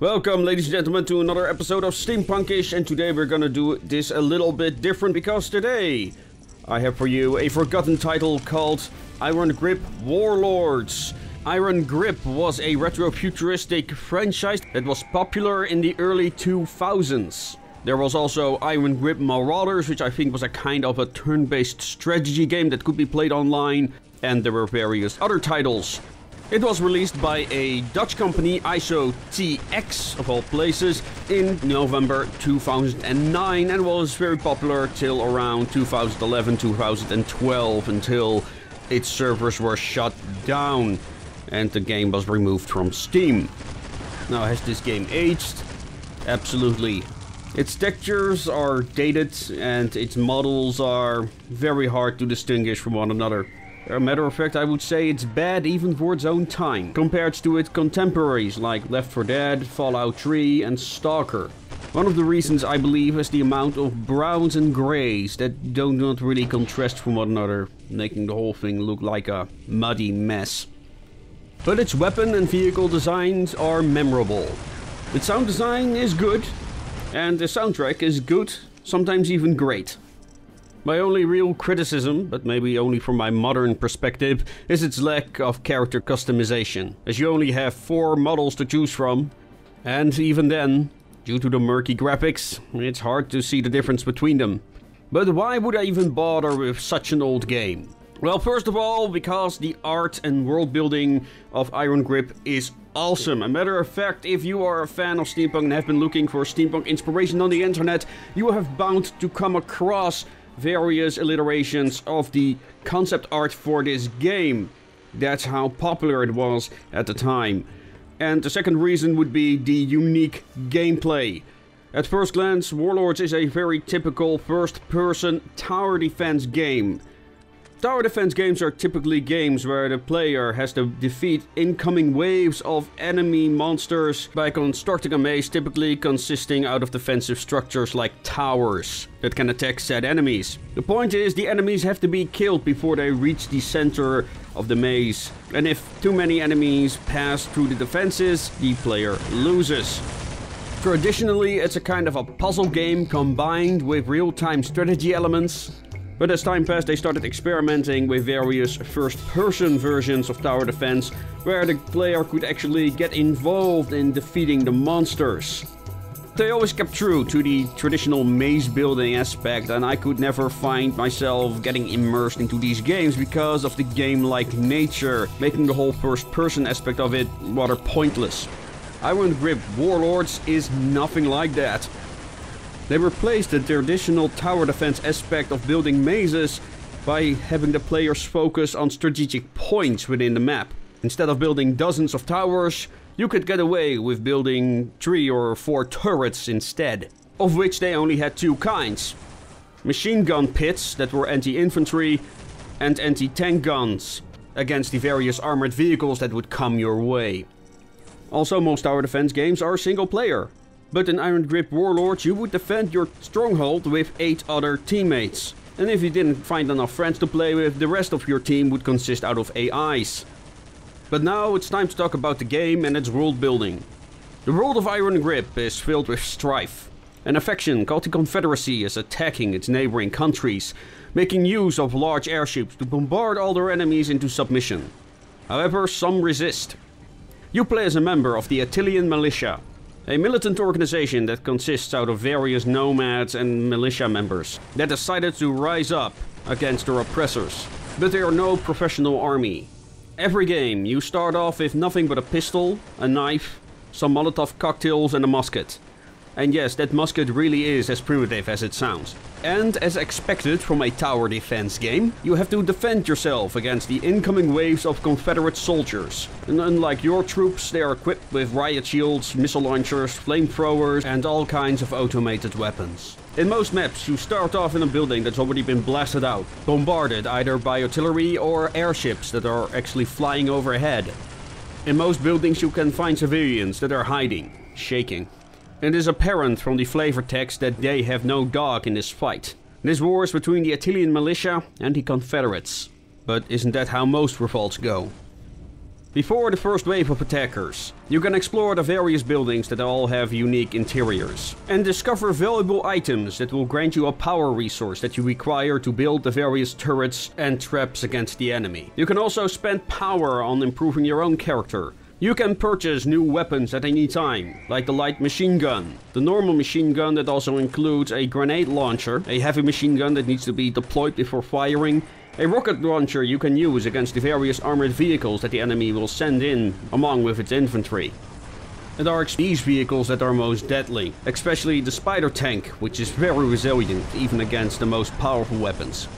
Welcome, ladies and gentlemen, to another episode of Steampunkish, and today we're gonna do this a little bit different because today I have for you a forgotten title called Iron Grip Warlords. Iron Grip was a retro-futuristic franchise that was popular in the early 2000s. There was also Iron Grip Marauders, which I think was a kind of a turn-based strategy game that could be played online, and there were various other titles. It was released by a Dutch company, IsoTX, of all places, in November 2009 and was very popular till around 2011-2012 until its servers were shut down and the game was removed from Steam. Now, has this game aged? Absolutely. Its textures are dated and its models are very hard to distinguish from one another. As a matter of fact, I would say it's bad even for its own time, compared to its contemporaries like Left 4 Dead, Fallout 3 and Stalker. One of the reasons, I believe, is the amount of browns and greys that do not really contrast from one another, making the whole thing look like a muddy mess. But its weapon and vehicle designs are memorable. Its sound design is good, and the soundtrack is good, sometimes even great. My only real criticism, but maybe only from my modern perspective, is its lack of character customization, as you only have 4 models to choose from, and even then, due to the murky graphics, it's hard to see the difference between them. But why would I even bother with such an old game? Well, first of all, because the art and world building of Iron Grip is awesome. A matter of fact, if you are a fan of steampunk and have been looking for steampunk inspiration on the internet, you have bound to come across various alliterations of the concept art for this game. That's how popular it was at the time. And the second reason would be the unique gameplay. At first glance, Warlords is a very typical first-person tower defense game. Tower defense games are typically games where the player has to defeat incoming waves of enemy monsters by constructing a maze typically consisting out of defensive structures like towers that can attack said enemies. The point is, the enemies have to be killed before they reach the center of the maze, and if too many enemies pass through the defenses, the player loses. Traditionally, it's a kind of a puzzle game combined with real-time strategy elements. But as time passed, they started experimenting with various first-person versions of tower defense, where the player could actually get involved in defeating the monsters. They always kept true to the traditional maze building aspect, and I could never find myself getting immersed into these games because of the game-like nature, making the whole first-person aspect of it rather pointless. Iron Grip Warlords is nothing like that. They replaced the traditional tower defense aspect of building mazes by having the players focus on strategic points within the map. Instead of building dozens of towers, you could get away with building 3 or 4 turrets instead, of which they only had 2 kinds. Machine gun pits that were anti-infantry and anti-tank guns against the various armored vehicles that would come your way. Also, most tower defense games are single player. But in Iron Grip Warlords, you would defend your stronghold with 8 other teammates. And if you didn't find enough friends to play with, the rest of your team would consist out of AIs. But now it's time to talk about the game and its world building. The world of Iron Grip is filled with strife. An faction called the Confederacy is attacking its neighboring countries, making use of large airships to bombard all their enemies into submission. However, some resist. You play as a member of the Attilian Militia, a militant organization that consists out of various nomads and militia members that decided to rise up against their oppressors. But they are no professional army. Every game you start off with nothing but a pistol, a knife, some Molotov cocktails and a musket. And yes, that musket really is as primitive as it sounds. And as expected from a tower defense game, you have to defend yourself against the incoming waves of Confederate soldiers. And unlike your troops, they are equipped with riot shields, missile launchers, flamethrowers and all kinds of automated weapons. In most maps, you start off in a building that's already been blasted out, bombarded either by artillery or airships that are actually flying overhead. In most buildings you can find civilians that are hiding, shaking. It is apparent from the flavor text that they have no dog in this fight. This war is between the Attilian Militia and the Confederates. But isn't that how most revolts go? Before the first wave of attackers, you can explore the various buildings that all have unique interiors, and discover valuable items that will grant you a power resource that you require to build the various turrets and traps against the enemy. You can also spend power on improving your own character. You can purchase new weapons at any time, like the light machine gun, the normal machine gun that also includes a grenade launcher, a heavy machine gun that needs to be deployed before firing, a rocket launcher you can use against the various armored vehicles that the enemy will send in along with its infantry. And there are these vehicles that are most deadly, especially the spider tank, which is very resilient even against the most powerful weapons.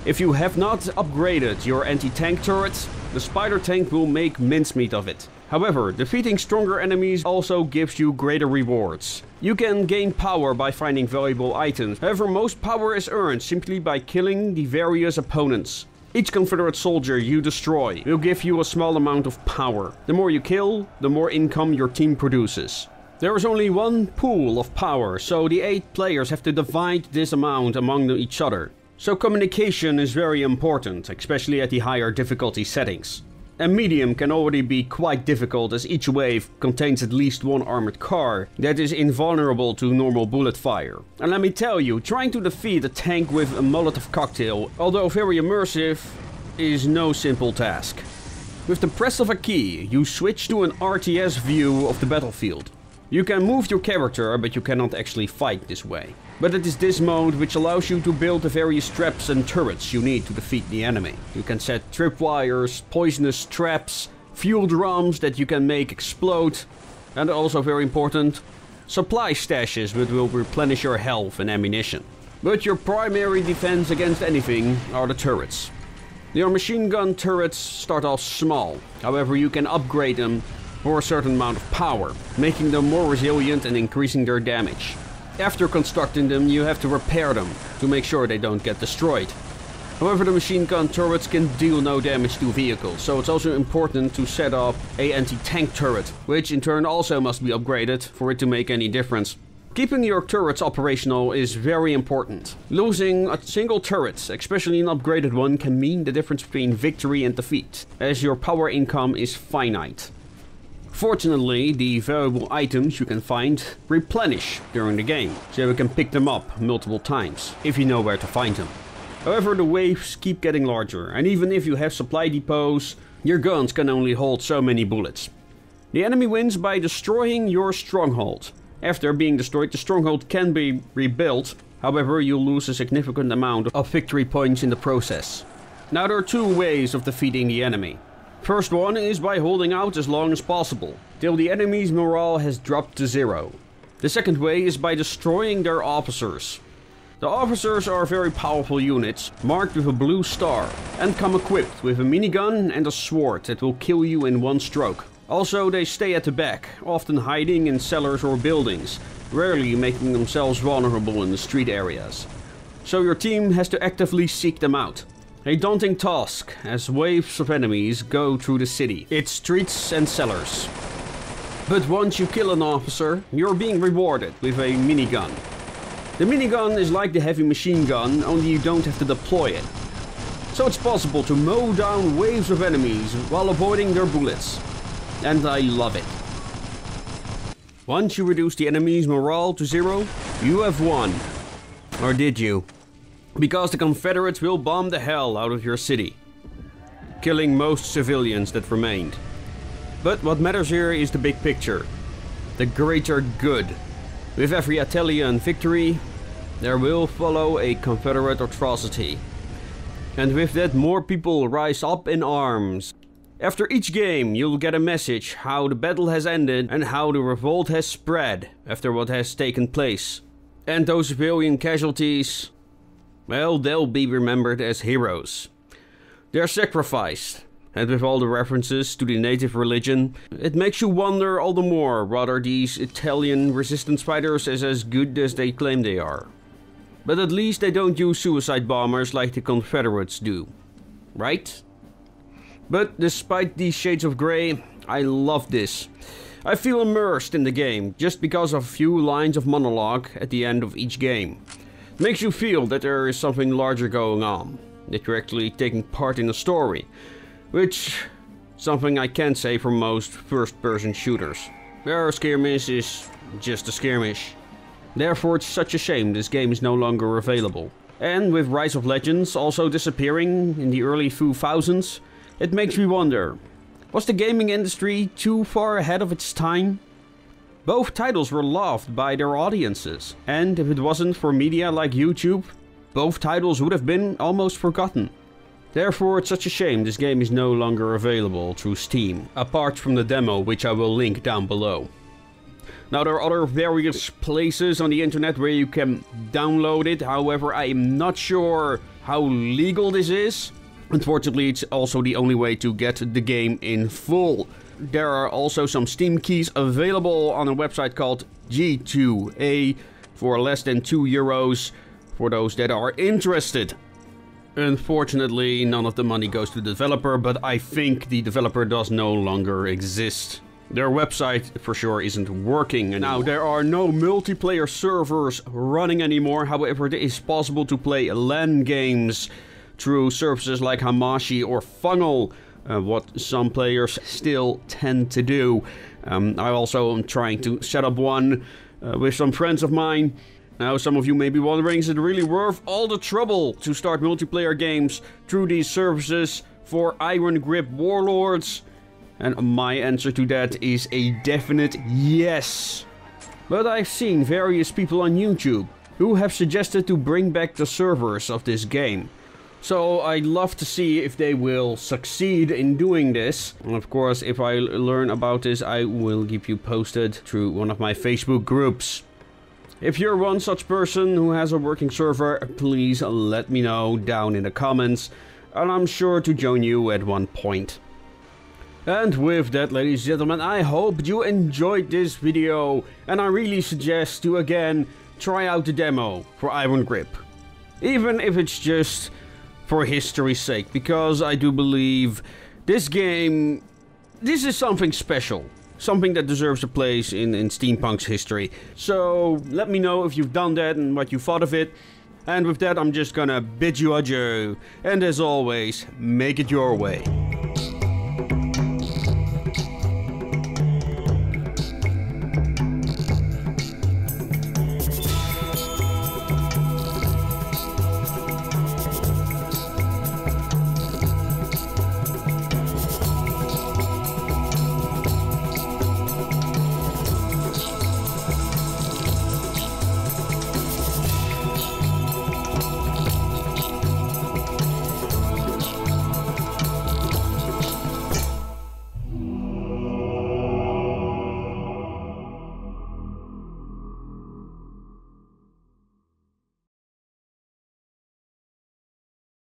If you have not upgraded your anti-tank turret, the spider tank will make mincemeat of it. However, defeating stronger enemies also gives you greater rewards. You can gain power by finding valuable items. However, most power is earned simply by killing the various opponents. Each Confederate soldier you destroy will give you a small amount of power. The more you kill, the more income your team produces. There is only one pool of power, so the 8 players have to divide this amount among each other. So communication is very important, especially at the higher difficulty settings. And medium can already be quite difficult, as each wave contains at least one armored car that is invulnerable to normal bullet fire. And let me tell you, trying to defeat a tank with a Molotov cocktail, although very immersive, is no simple task. With the press of a key, you switch to an RTS view of the battlefield. You can move your character, but you cannot actually fight this way. But it is this mode which allows you to build the various traps and turrets you need to defeat the enemy. You can set tripwires, poisonous traps, fuel drums that you can make explode, and also very important, supply stashes that will replenish your health and ammunition. But your primary defense against anything are the turrets. Your machine gun turrets start off small, however you can upgrade them for a certain amount of power, making them more resilient and increasing their damage. After constructing them, you have to repair them to make sure they don't get destroyed. However, the machine gun turrets can deal no damage to vehicles, so it's also important to set up a anti-tank turret, which in turn also must be upgraded for it to make any difference. Keeping your turrets operational is very important. Losing a single turret, especially an upgraded one, can mean the difference between victory and defeat, as your power income is finite. Fortunately, the valuable items you can find replenish during the game, so you can pick them up multiple times, if you know where to find them. However, the waves keep getting larger, and even if you have supply depots, your guns can only hold so many bullets. The enemy wins by destroying your stronghold. After being destroyed, the stronghold can be rebuilt, however you'll lose a significant amount of victory points in the process. Now there are 2 ways of defeating the enemy. First one is by holding out as long as possible, till the enemy's morale has dropped to 0. The second way is by destroying their officers. The officers are very powerful units, marked with a blue star, and come equipped with a minigun and a sword that will kill you in one stroke. Also, they stay at the back, often hiding in cellars or buildings, rarely making themselves vulnerable in the street areas. So your team has to actively seek them out. A daunting task, as waves of enemies go through the city, its streets and cellars. But once you kill an officer, you're being rewarded with a minigun. The minigun is like the heavy machine gun, only you don't have to deploy it. So it's possible to mow down waves of enemies while avoiding their bullets. And I love it. Once you reduce the enemy's morale to 0, you have won. Or did you? Because the Confederates will bomb the hell out of your city, killing most civilians that remained. But what matters here is the big picture, the greater good. With every Italian victory, there will follow a Confederate atrocity. And with that, more people rise up in arms. After each game, you'll get a message how the battle has ended and how the revolt has spread after what has taken place. And those civilian casualties, well, they'll be remembered as heroes. They're sacrificed, and with all the references to the native religion, it makes you wonder all the more whether these Italian resistance fighters is as good as they claim they are. But at least they don't use suicide bombers like the Confederates do, right? But despite these shades of grey, I love this. I feel immersed in the game just because of a few lines of monologue at the end of each game. Makes you feel that there is something larger going on, that you're actually taking part in a story, which Something I can't say for most first-person shooters. Their skirmish is just a skirmish. Therefore it's such a shame this game is no longer available. And with Rise of Legends also disappearing in the early 2000s, it makes me wonder, was the gaming industry too far ahead of its time? Both titles were loved by their audiences, and if it wasn't for media like YouTube, both titles would have been almost forgotten. Therefore it's such a shame this game is no longer available through Steam, apart from the demo which I will link down below. Now there are other various places on the internet where you can download it, however I am not sure how legal this is. Unfortunately it's also the only way to get the game in full. There are also some Steam keys available on a website called G2A for less than €2 for those that are interested. Unfortunately none of the money goes to the developer, but I think the developer does no longer exist. Their website for sure isn't working anymore. Now there are no multiplayer servers running anymore, however it is possible to play LAN games through services like Hamashi or Funnel, what some players still tend to do. I also am trying to set up one with some friends of mine. Now some of you may be wondering, is it really worth all the trouble to start multiplayer games through these services for Iron Grip Warlords? And my answer to that is a definite yes. But I've seen various people on YouTube who have suggested to bring back the servers of this game. So I'd love to see if they will succeed in doing this. And of course, if I learn about this, I will keep you posted through one of my Facebook groups. If you're one such person who has a working server, please let me know down in the comments, and I'm sure to join you at one point. And with that, ladies and gentlemen, I hope you enjoyed this video, and I really suggest to again try out the demo for Iron Grip. Even if it's just for history's sake, because I do believe this game, this is something special. Something that deserves a place in Steampunk's history. So let me know if you've done that and what you thought of it. And with that, I'm just gonna bid you adieu. And as always, make it your way.